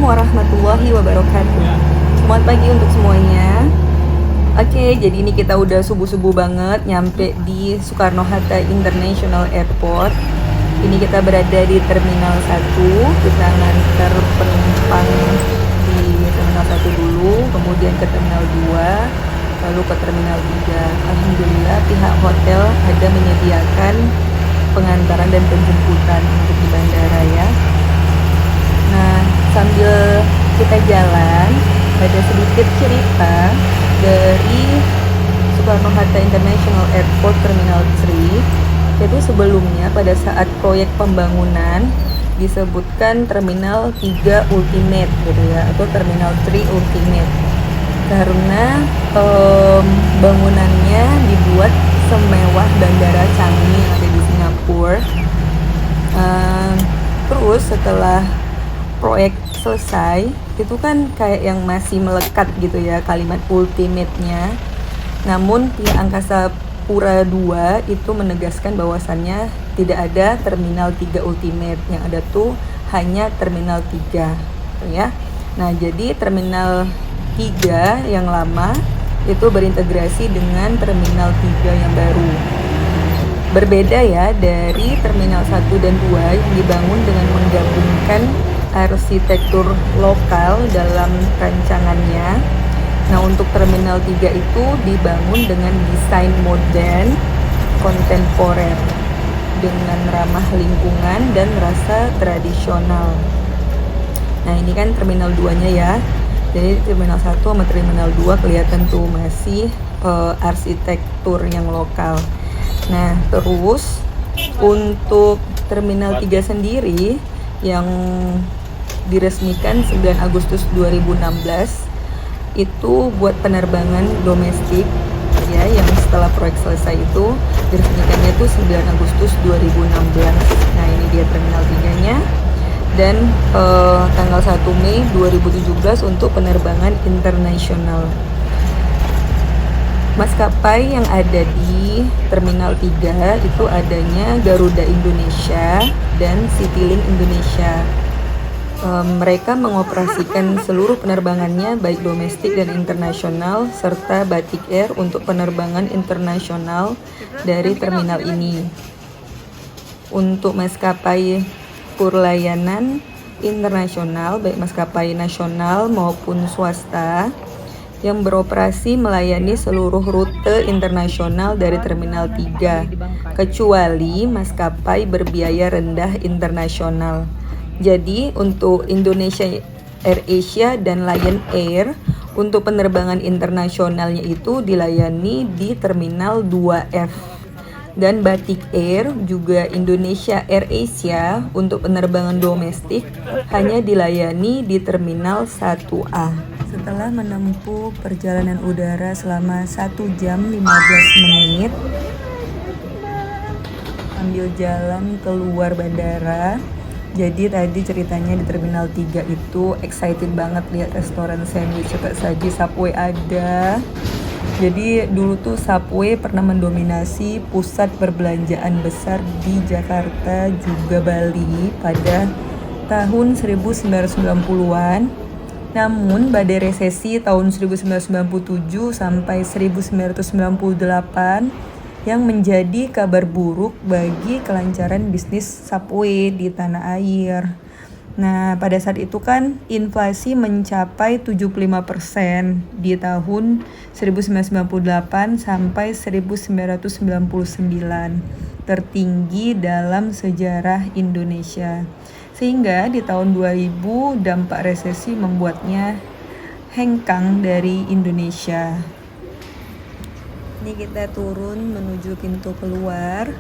warahmatullahi wabarakatuh. Selamat pagi untuk semuanya. Oke, jadi ini kita udah subuh-subuh banget nyampe di Soekarno-Hatta International Airport. Ini kita berada di Terminal 1. Kita nganter penumpang di Terminal 1 dulu, kemudian ke Terminal 2, lalu ke Terminal 3. Alhamdulillah pihak hotel ada menyediakan pengantaran dan penjemputan untuk di bandara ya. Nah, sambil kita jalan, ada sedikit cerita dari Soekarno-Hatta International Airport Terminal 3. Jadi sebelumnya pada saat proyek pembangunan disebutkan Terminal 3 Ultimate gitu ya, atau Terminal 3 Ultimate. Karena bangunannya dibuat semewah Bandara Changi yang ada di Singapura. Terus setelah proyek selesai, itu kan kayak yang masih melekat gitu ya kalimat ultimate-nya. Namun pihak Angkasa Pura II itu menegaskan bahwasannya tidak ada Terminal 3 Ultimate, yang ada tuh hanya Terminal 3 ya. Nah, jadi Terminal 3 yang lama itu berintegrasi dengan Terminal 3 yang baru. Berbeda ya dari Terminal 1 dan 2 yang dibangun dengan menggabungkan arsitektur lokal dalam rancangannya. Nah, untuk Terminal 3 itu dibangun dengan desain modern, kontemporer, dengan ramah lingkungan dan rasa tradisional. Nah, ini kan Terminal 2-nya ya. Jadi Terminal 1 sama Terminal 2 kelihatan tuh masih arsitektur yang lokal. Nah, terus untuk Terminal 3 sendiri yang diresmikan 9 Agustus 2016 itu buat penerbangan domestik ya, yang setelah proyek selesai itu diresmikannya itu 9 Agustus 2016. Nah, ini dia Terminal 3-nya. Dan tanggal 1 Mei 2017 untuk penerbangan internasional. Maskapai yang ada di Terminal 3 itu adanya Garuda Indonesia dan Citylink Indonesia. Mereka mengoperasikan seluruh penerbangannya baik domestik dan internasional, serta Batik Air untuk penerbangan internasional dari terminal ini. Untuk maskapai purlayanan internasional baik maskapai nasional maupun swasta yang beroperasi melayani seluruh rute internasional dari Terminal 3, kecuali maskapai berbiaya rendah internasional. Jadi untuk Indonesia AirAsia dan Lion Air untuk penerbangan internasionalnya itu dilayani di Terminal 2F. Dan Batik Air juga Indonesia AirAsia untuk penerbangan domestik hanya dilayani di Terminal 1A. Setelah menempuh perjalanan udara selama 1 jam 15 menit sambil jalan keluar bandara. Jadi tadi ceritanya di Terminal 3 itu excited banget lihat restoran sandwich cetak saji Subway ada. Jadi dulu tuh Subway pernah mendominasi pusat perbelanjaan besar di Jakarta juga Bali pada tahun 1990-an. Namun badai resesi tahun 1997 sampai 1998 yang menjadi kabar buruk bagi kelancaran bisnis Subway di tanah air. Nah, pada saat itu kan inflasi mencapai 75% di tahun 1998 sampai 1999, tertinggi dalam sejarah Indonesia. Sehingga di tahun 2000 dampak resesi membuatnya hengkang dari Indonesia. Ini kita turun menuju pintu keluar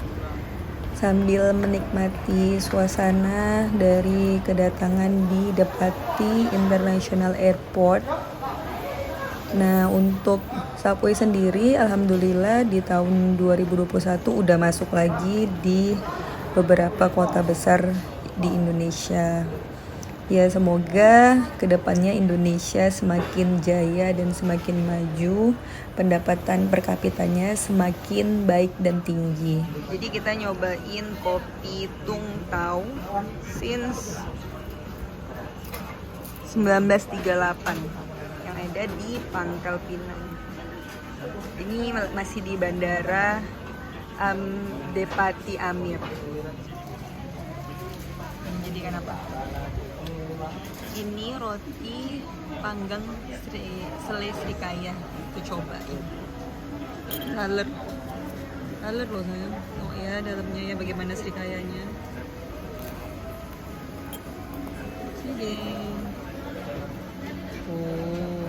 sambil menikmati suasana dari kedatangan di Depati International Airport. Nah, untuk Subway sendiri alhamdulillah di tahun 2021 udah masuk lagi di beberapa kota besar di Indonesia. Ya, semoga kedepannya Indonesia semakin jaya dan semakin maju, pendapatan per kapitanya semakin baik dan tinggi. Jadi kita nyobain kopi Tung Tau since 1938 yang ada di Pangkal Pinang. Ini masih di Bandara Depati Amir. Jadi kenapa? Ini roti panggang selai Srikaya, itu cobain. Laler loh sayang. Oh ya, dalamnya ya bagaimana Srikayanya. Sini. Oh.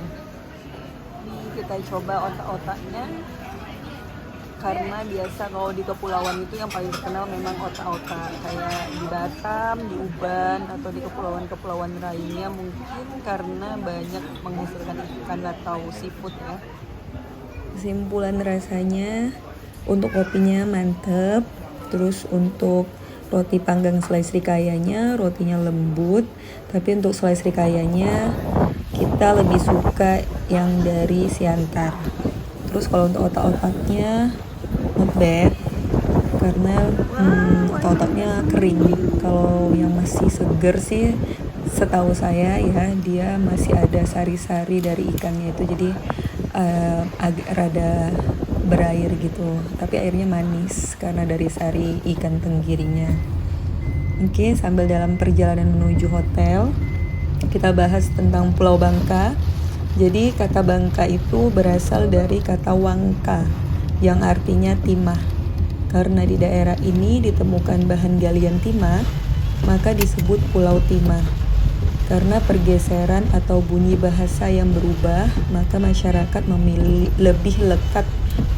Ini kita coba otak-otaknya. Karena biasa kalau di kepulauan itu yang paling terkenal memang otak-otak, kayak di Batam, di Uban, atau di kepulauan-kepulauan lainnya, mungkin karena banyak menghasilkan ikan atau seafood ya. Kesimpulan rasanya, untuk kopinya mantep, terus untuk roti panggang selai Srikayanya, rotinya lembut, tapi untuk selai Srikayanya kita lebih suka yang dari Siantar. Terus kalau untuk otak-otaknya not bad, karena otak-otaknya kering. Kalau yang masih seger sih setahu saya ya, dia masih ada sari-sari dari ikannya itu, jadi agak rada berair gitu, tapi airnya manis karena dari sari ikan tenggirinya. Oke, sambil dalam perjalanan menuju hotel, kita bahas tentang Pulau Bangka. Jadi kata Bangka itu berasal dari kata Wangka yang artinya timah. Karena di daerah ini ditemukan bahan galian timah, maka disebut Pulau Timah. Karena pergeseran atau bunyi bahasa yang berubah, maka masyarakat memilih lebih lekat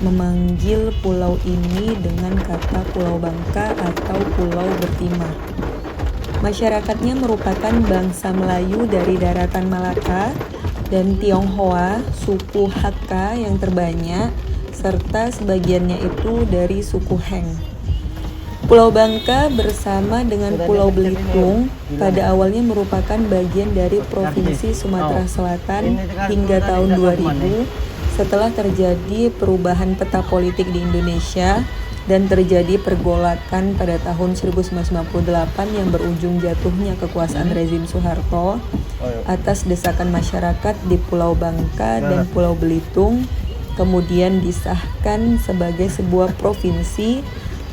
memanggil pulau ini dengan kata Pulau Bangka atau Pulau Bertimah. Masyarakatnya merupakan bangsa Melayu dari daratan Malaka dan Tionghoa, suku Hakka yang terbanyak, serta sebagiannya itu dari suku Heng. Pulau Bangka bersama dengan Pulau Belitung pada awalnya merupakan bagian dari Provinsi Sumatera Selatan hingga tahun 2000 setelah terjadi perubahan peta politik di Indonesia dan terjadi pergolakan pada tahun 1998 yang berujung jatuhnya kekuasaan rezim Soeharto atas desakan masyarakat di Pulau Bangka dan Pulau Belitung, kemudian disahkan sebagai sebuah provinsi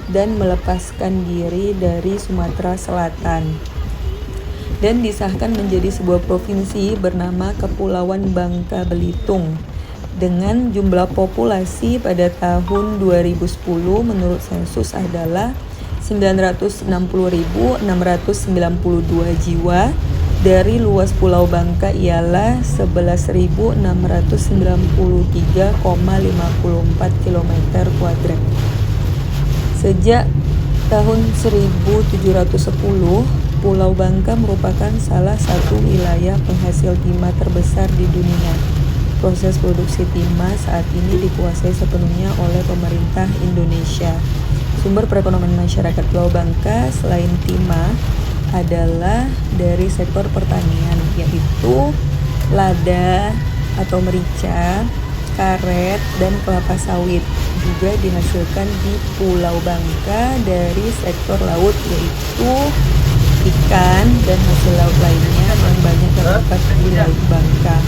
dan melepaskan diri dari Sumatera Selatan dan disahkan menjadi sebuah provinsi bernama Kepulauan Bangka Belitung dengan jumlah populasi pada tahun 2010 menurut sensus adalah 960.692 jiwa. Dari luas Pulau Bangka ialah 11.693,54 km kuadrat. Sejak tahun 1710, Pulau Bangka merupakan salah satu wilayah penghasil timah terbesar di dunia. Proses produksi timah saat ini dikuasai sepenuhnya oleh pemerintah Indonesia. Sumber perekonomian masyarakat Pulau Bangka selain timah adalah dari sektor pertanian, yaitu lada atau merica, karet, dan kelapa sawit. Juga dihasilkan di Pulau Bangka dari sektor laut, yaitu ikan dan hasil laut lainnya yang banyak terdapat di Laut Bangka.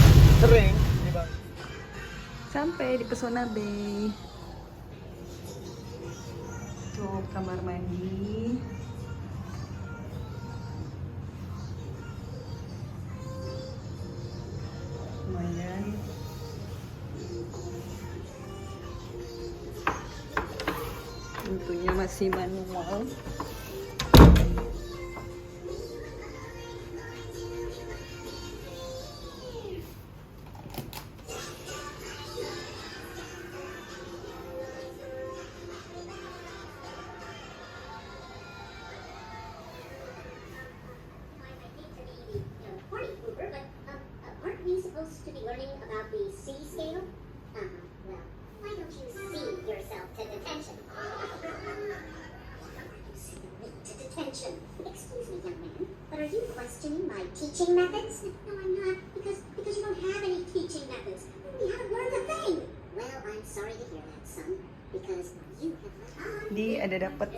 Sampai di Pesona Bay. Tuh kamar mandi. Lumayan. Pintunya masih manual. Supposed to be learning about the C scale? Well, why don't you see yourself to detention? You see me to detention. Excuse me, young man, but are you questioning my teaching methods? No, I'm not, because you don't have any teaching methods. You haven't learned a thing. Well, I'm sorry to hear that, son, because you have left on Di ada dapat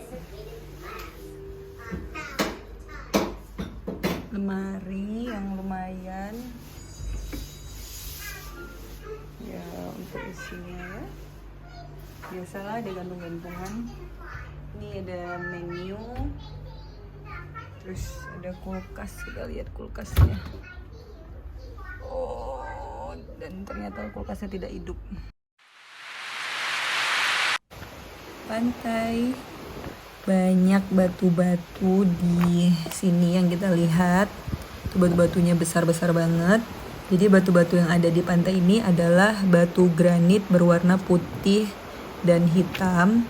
lemari yang lumayan ya untuk isinya ya. Biasalah ada gantung-gantungan. Ini ada menu, terus ada kulkas, kita lihat kulkasnya. Oh, dan ternyata kulkasnya tidak hidup. Pantai, banyak batu-batu di sini yang kita lihat. Batu-batunya besar-besar banget. Jadi batu-batu yang ada di pantai ini adalah batu granit berwarna putih dan hitam.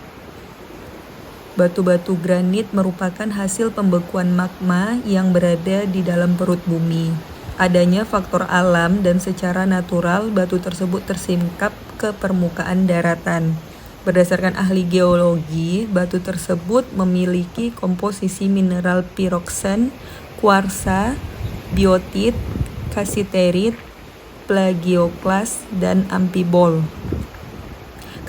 Batu-batu granit merupakan hasil pembekuan magma yang berada di dalam perut bumi. Adanya faktor alam dan secara natural batu tersebut tersingkap ke permukaan daratan. Berdasarkan ahli geologi, batu tersebut memiliki komposisi mineral piroksen, kuarsa, biotit, kasiterit, plagioklas, dan ampibol.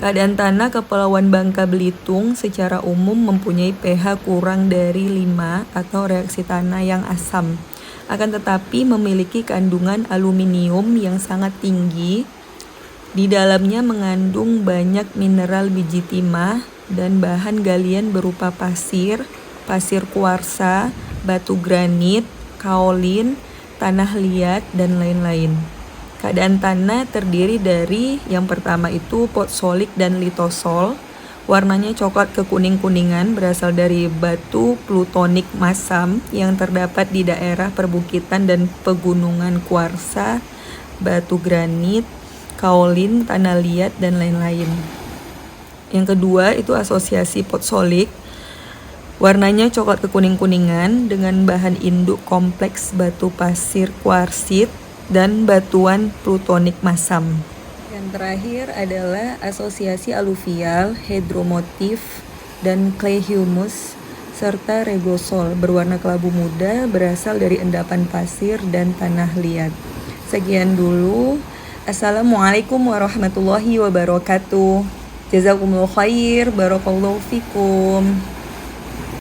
Keadaan tanah Kepulauan Bangka Belitung secara umum mempunyai pH kurang dari 5 atau reaksi tanah yang asam. Akan tetapi memiliki kandungan aluminium yang sangat tinggi. Di dalamnya mengandung banyak mineral biji timah dan bahan galian berupa pasir, pasir kuarsa, batu granit, kaolin, tanah liat, dan lain-lain. Keadaan tanah terdiri dari yang pertama itu potsolik dan litosol. Warnanya coklat kekuning-kuningan berasal dari batu plutonik masam yang terdapat di daerah perbukitan dan pegunungan kuarsa, batu granit, kaolin, tanah liat, dan lain-lain. Yang kedua itu asosiasi potsolik. Warnanya coklat kekuning-kuningan dengan bahan induk kompleks batu pasir kuarsit dan batuan plutonik masam. Yang terakhir adalah asosiasi aluvial, hidromotif, dan clay humus serta regosol berwarna kelabu muda berasal dari endapan pasir dan tanah liat. Sekian dulu. Assalamualaikum warahmatullahi wabarakatuh. Jazakumullah khair, barakallahu fikum.